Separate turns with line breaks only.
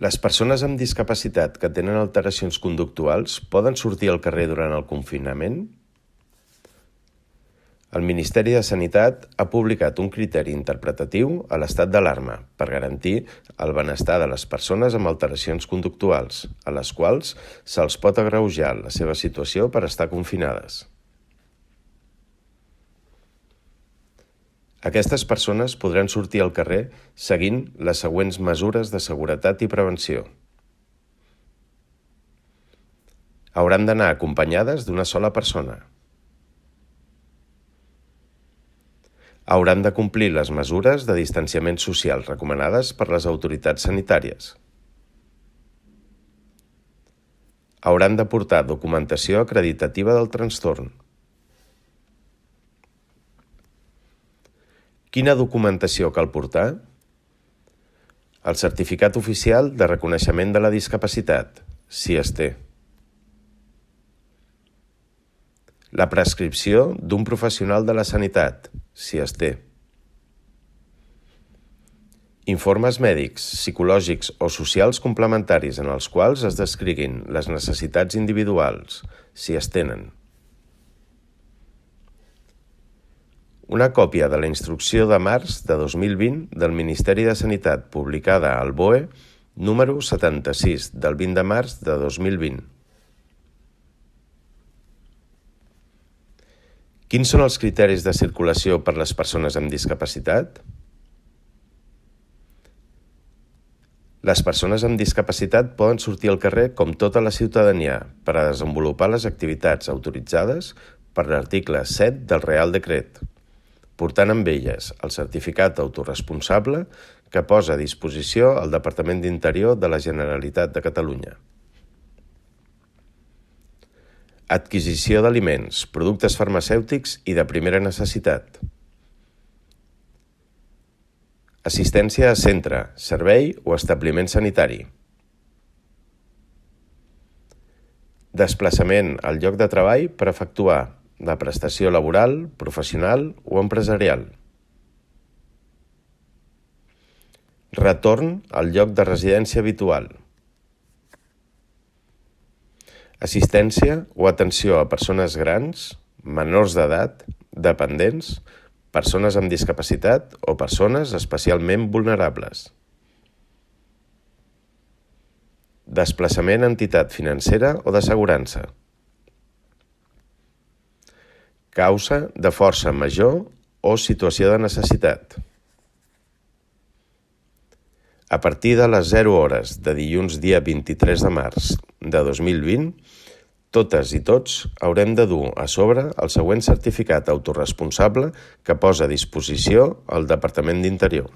Les persones amb discapacitat que tenen alteracions conductuals poden sortir al carrer durant el confinament? El Ministeri de Sanitat ha publicat un criteri interpretatiu a l'estat d'alarma per garantir el benestar de les persones amb alteracions conductuals, a les quals se'ls pot agreujar la seva situació per estar confinades. Aquestes persones podran sortir al carrer seguint les següents mesures de seguretat i prevenció. Hauran d'anar acompanyades d'una sola persona. Hauran de complir les mesures de distanciament social recomanades per les autoritats sanitàries. Hauran de portar documentació acreditativa del trastorn. Quina documentació cal portar? El certificat oficial de reconeixement de la discapacitat, si es té. La prescripció d'un professional de la sanitat, si es té. Informes mèdics, psicològics o socials complementaris en els quals es descriguin les necessitats individuals, si es tenen. Una còpia de la instrucció de març de 2020 del Ministeri de Sanitat publicada al BOE, número 76 del 20 de març de 2020. Quins són els criteris de circulació per les persones amb discapacitat? Les persones amb discapacitat poden sortir al carrer com tota la ciutadania per a desenvolupar les activitats autoritzades per l'article 7 del Reial Decret, portant amb elles el certificat autoresponsable que posa a disposició el Departament d'Interior de la Generalitat de Catalunya. Adquisició d'aliments, productes farmacèutics i de primera necessitat. Assistència a centre, servei o establiment sanitari. Desplaçament al lloc de treball per efectuar la prestació laboral, professional o empresarial. Retorn al lloc de residència habitual. Assistència o atenció a persones grans, menors d'edat, dependents, persones amb discapacitat o persones especialment vulnerables. Desplaçament a entitat financera o d'assegurança. Causa de força major o situació de necessitat. A partir de les 0 hores de dilluns dia 23 de març de 2020, totes i tots haurem de dur a sobre el següent certificat autoresponsable que posa a disposició el Departament d'Interior.